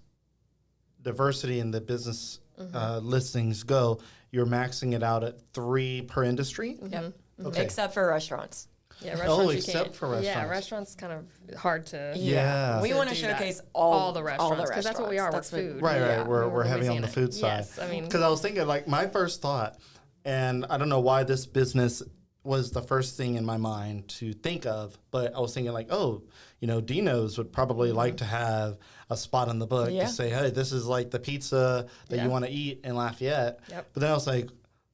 diversity in the business listings go, you're maxing it out at 3 per industry. Yep. Okay. Except for restaurants. yeah, restaurants you except can't- for restaurants. Yeah, restaurants kind of hard to. Yeah. We to want to do that. showcase all the restaurants because that's what we are. We're That's what- food. Right, Yeah. right. We're heavy on the Louisiana. food side. Yes, I mean, Because I was thinking, like, my first thought, and I don't know why this business was the first thing in my mind to think of, but I was thinking, like, oh, you know, Dino's would probably like to have a spot in the book Yeah. to say, hey, this is like the pizza that you want to eat in Lafayette. Yep. But then I was like,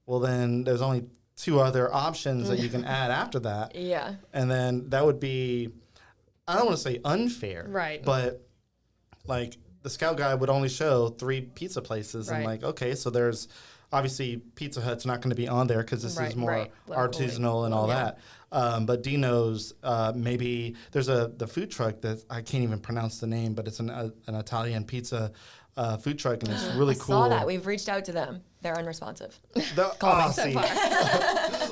well, then there's only 2 other options that you can add after that. Yeah. And then that would be, I don't want to say unfair. Right. But like the Scout Guide would only show 3 pizza places. And Right. like, okay, so there's obviously Pizza Hut's not going to be on there because this is more locally. artisanal and all that. But Dino's, maybe there's the food truck that I can't even pronounce the name, but it's an Italian pizza food truck, and it's really cool. Saw that. We've reached out to them. They're unresponsive. See.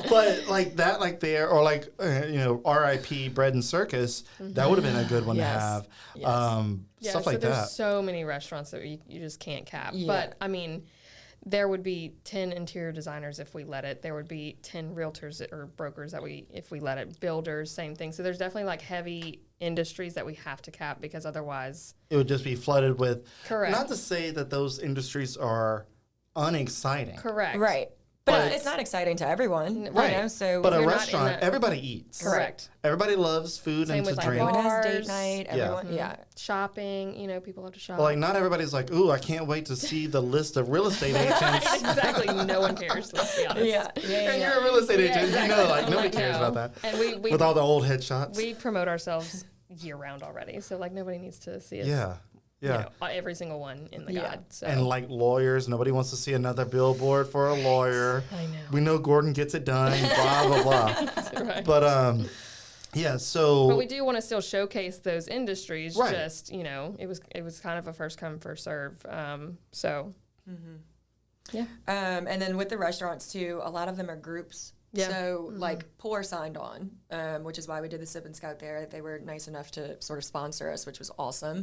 But like that, like there, or like you know, R.I.P. Bread and Circus, that would have been a good one Yes. to have. Yes. yeah, Stuff so like there's that. so many restaurants that you just can't cap. Yeah. But I mean, there would be 10 interior designers if we let it. There would be 10 realtors or brokers if we let it. Builders, same thing. So there's definitely like heavy industries that we have to cap because otherwise it would just be flooded with. Correct. Not to say that those industries are unexciting. Correct. Right. But it's not exciting to everyone, Right. You know, so But a you're not in restaurant, that- everybody eats. Correct. Everybody loves food Same and to with, like, drink. everyone has date Bars. night. Everyone, yeah. Shopping, people have to shop. Well, like not everybody's like, ooh, I can't wait to see the list of real estate agents. Exactly. No one cares. Let's be honest. And you're a real estate agent, exactly. like nobody cares No. about that. And we With all the old headshots. we promote ourselves year round already, so like nobody needs to see us. Yeah. Every single one in the Yeah. guide. So And like lawyers, nobody wants to see another billboard for a lawyer. I know. We know Gordon gets it done, blah, blah, blah. Right. But, yeah, so. But we do want to still showcase those industries. Right. Just it was kind of a first come first serve. So yeah. And then with the restaurants too, a lot of them are groups. Yeah. So like Pour signed on, which is why we did the Sip and Scout there. They were nice enough to sort of sponsor us, which was awesome.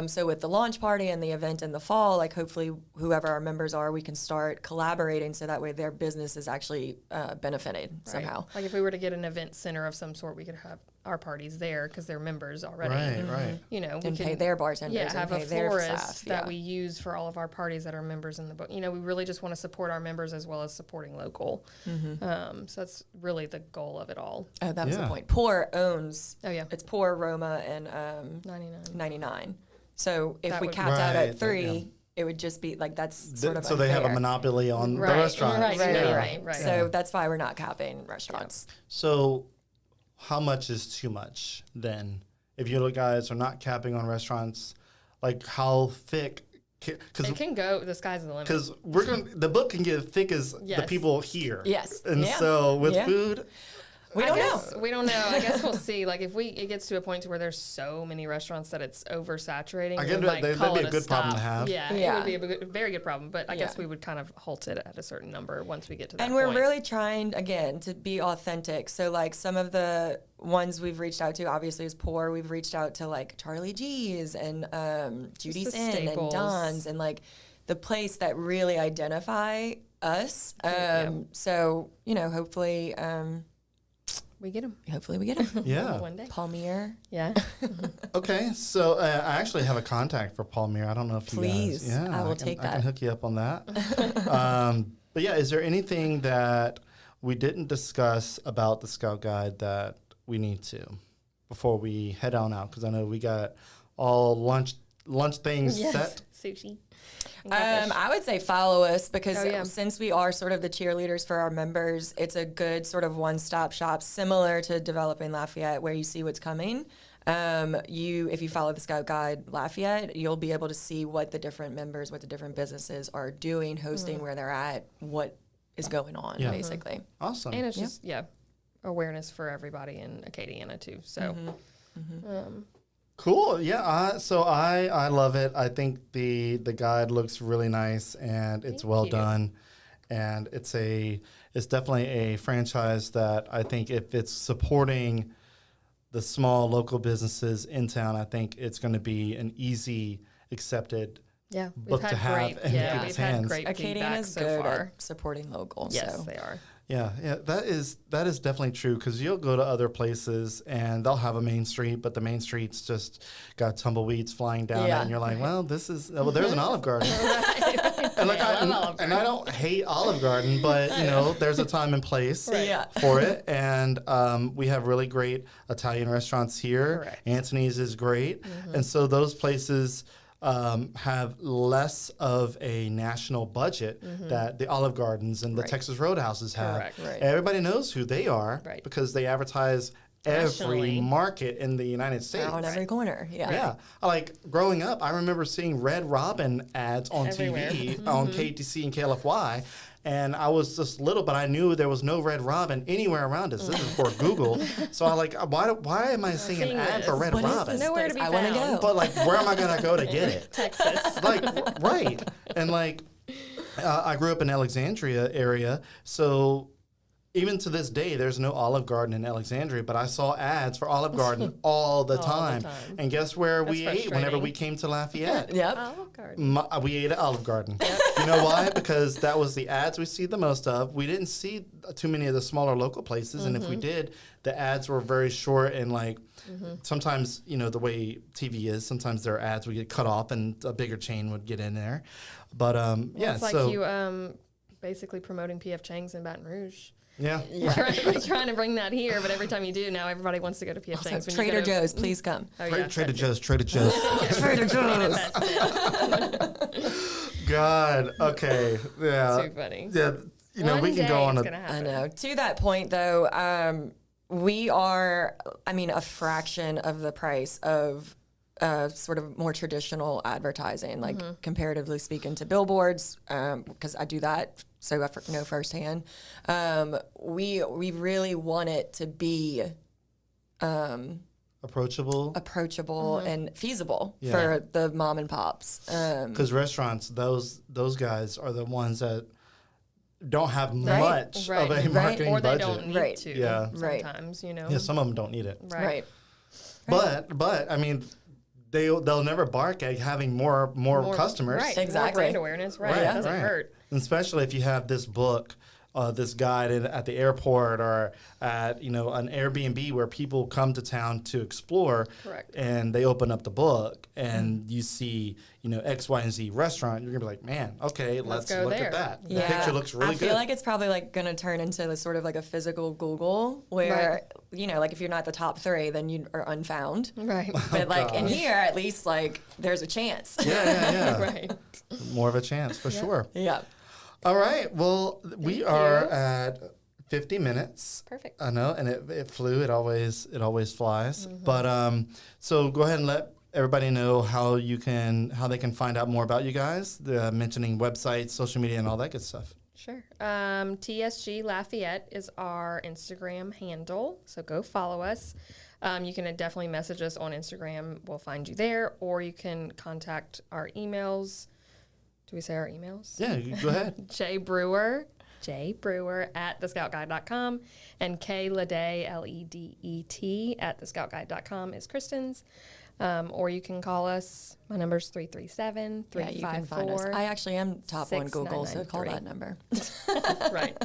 So with the launch party and the event in the fall, like hopefully whoever our members are, we can start collaborating so that way their business is actually benefited somehow. Like if we were to get an event center of some sort, we could have our parties there because they're members already. Right. We And can pay their bartenders and have pay a their florist staff. that we use for all of our parties that are members in the book. We really just want to support our members as well as supporting local. So that's really the goal of it all. Oh, that was the Yeah. point. Pour owns. Oh, yeah. It's Pour, Roma, and 99. So if That we would- capped out Right, at 3, it would just be like that's sort of So they have a unfair. monopoly on Right, the restaurants. right, Yeah. right. So that's why we're not capping restaurants. So how much is too much then? If you guys are not capping on restaurants, like how thick? Because It can go. The sky's the limit. the book can get thick as the Yes. people here. Yes. And Yeah. so with Yeah. food, We I don't guess know. We don't know. I guess we'll see. Like if it gets to a point to where there's so many restaurants that it's oversaturating. I we get might that. That'd call be it a good problem to stop. have. Yeah, it Yeah. would be a very good problem. But I guess Yeah. we would kind of halt it at a certain number once we get to that And point. we're really trying, again, to be authentic. So, like, some of the ones we've reached out to, obviously, is Pour. We've reached out to, like, Charlie G's and Judy's the Inn and staples. Don's and, like, the place that really identify us. Yeah. So, hopefully, we get them hopefully we get them. yeah. one day. Palmier. Yeah. Okay, so I actually have a contact for Palmier. I don't know if Please, you guys. Yeah, I will can, take I can that. hook you up on that. But yeah, is there anything that we didn't discuss about the Scout Guide that we need to before we head on out? Because I know we got all lunch things set. Sushi. and catfish. I would say follow us because Oh, yeah. since we are sort of the cheerleaders for our members, it's a good sort of one-stop shop, similar to Developing Lafayette, where you see what's coming. If you follow the Scout Guide Lafayette, you'll be able to see what the different members, what the different businesses are doing, hosting, where they're at, what is going on, Yeah. basically. Awesome. And it's just awareness for everybody in Acadiana too. So Cool. Yeah. So I love it. I think the guide looks really nice and it's Thank well you. done, and it's definitely a franchise that I think if it's supporting the small local businesses in town, I think it's going to be an easy accepted yeah, we've book had to have great. in Yeah, people's we've had hands. great feedback Acadiana's so good far. at supporting local. Yes, So. they are. Yeah, that is definitely true, because you'll go to other places and they'll have a main street, but the main street's just got tumbleweeds flying down it, Yeah. and you're like, well, there's an Olive Garden. And like, I love Olive and I don't hate Olive Garden, but there's a time and place Yeah. for it, and we have really great Italian restaurants here. Correct. Anthony's is great, and so those places have less of a national budget that the Olive Gardens and the Right. Texas Roadhouses have. Correct. Right. Everybody knows who they are Right. because they advertise every Nationally. market in the United States. They're on every corner. Yeah. Yeah. Like growing up, I remember seeing Red Robin ads on Everywhere. TV, on KTC and KLFY. And I was just little, but I knew there was no Red Robin anywhere around us. This is before Google. So I'm like, why am I seeing an Seeing ad this. for Red What is Robin? this Nowhere to place? be I want to found. go. But like, where am I going to go to get it? Texas. Like, right. And like, I grew up in Alexandria area. So even to this day, there's no Olive Garden in Alexandria, but I saw ads for Olive Garden all the time. And guess where we ate whenever we came to Lafayette? Yep. Olive Garden. We ate at Olive Garden. You know why? Because that was the ads we see the most of. We didn't see too many of the smaller local places, and if we did, the ads were very short and like sometimes, you know, the way TV is, sometimes their ads would get cut off and a bigger chain would get in there. But yeah, it's like so you basically promoting P.F. Chang's in Baton Rouge. yeah. Trying to bring that here, but every time you do, now everybody wants to go to P.F. Also, Chang's. Trader Joe's, please come. Oh, yeah, Trader Joe's. Trader Joe's. God. Okay. Yeah. Too funny. Yeah. You know, One we can day go on it's a. gonna I happen. know. To that point, though, we are, I mean, a fraction of the price of sort of more traditional advertising, like comparatively speaking to billboards, because I do that, so I know firsthand. We really want it to be approachable and feasible for the mom and pops. Because restaurants, those guys are the ones that don't have much of a marketing or they budget. don't need to. Yeah. Sometimes, you know. Yeah, some of them don't need it. Right. But I mean, they'll never bark at having more customers. Right. Exactly. More brand awareness. Right. Right, It doesn't right. hurt. Especially if you have this book, this guide at the airport or at, you know, an Airbnb where people come to town to explore. Correct. And they open up the book and you see, you know, X, Y, and Z restaurant. You're gonna be like, man, okay, let's go look there. at that. Yeah. The picture looks really good. I feel like it's probably like going to turn into the sort of like a physical Google where, you know, like if you're not the top 3, then you are unfound. Right. But like in here, at least like there's a chance. Yeah. Right. More of a chance for sure. Yeah. All right. Well, we are at 50 minutes. Perfect. I know, and it flew. It always flies. But so go ahead and let everybody know how they can find out more about you guys. Mentioning websites, social media, and all that good stuff. Sure. TSG Lafayette is our Instagram handle, so go follow us. You can definitely message us on Instagram. We'll find you there, or you can contact our emails. Do we say our emails? Yeah, go ahead. J Brewer at thescoutguide.com, and K Ledet, Ledet, at thescoutguide.com is Kristen's. Or you can call us. My number's 337-354. Yeah, you can find us. I actually am top on Google, so call that number. Right.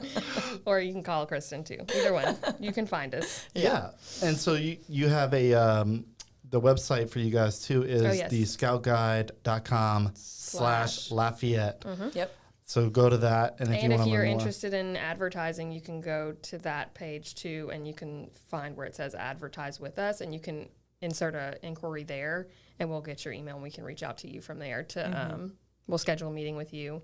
Or you can call Kristen too. Either one. You can find us. Yeah. And so you have the website for you guys too is the scoutguide.com/Lafayette. Yep. So go to that, and if you're interested in advertising, you can go to that page too, and you can find where it says advertise with us, and you can insert an inquiry there, and we'll get your email, and we can reach out to you from there to we'll schedule a meeting with you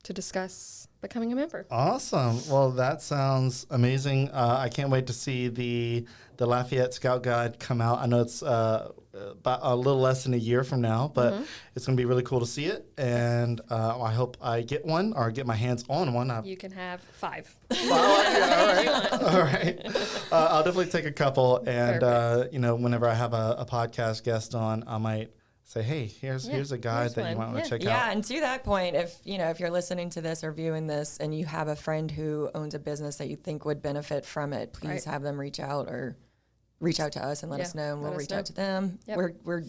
to discuss becoming a member. Awesome. Well, that sounds amazing. I can't wait to see the Lafayette Scout Guide come out. I know it's about a little less than a year from now, but it's going to be really cool to see it. And I hope I get one or get my hands on one. You can have 5. All right. I'll definitely take a couple. And, you know, whenever I have a podcast guest on, I might say, hey, here's a guide that you might want to check out. Yeah, and to that point, if you're listening to this or viewing this and you have a friend who owns a business that you think would benefit from it, please have them reach out to us and let us know, and we'll reach out to them. Yep. We're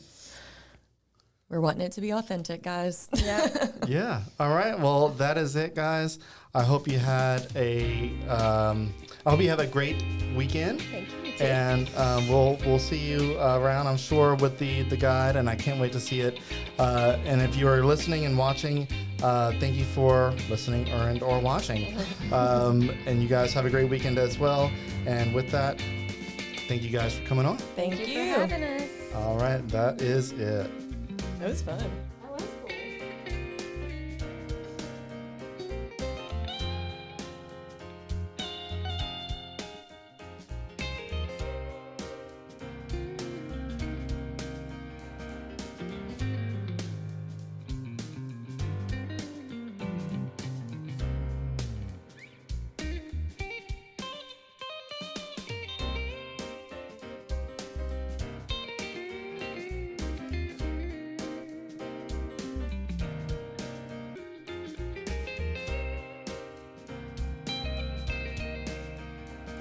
wanting it to be authentic, guys. Yeah. Yeah. All right. Well, that is it, guys. I hope you had a great weekend. Thank you. And we'll see you around, I'm sure, with the guide, and I can't wait to see it. And if you are listening and watching, thank you for listening or watching. And you guys have a great weekend as well. And with that, thank you guys for coming on. Thank you for having us. All right, that is it. It was fun.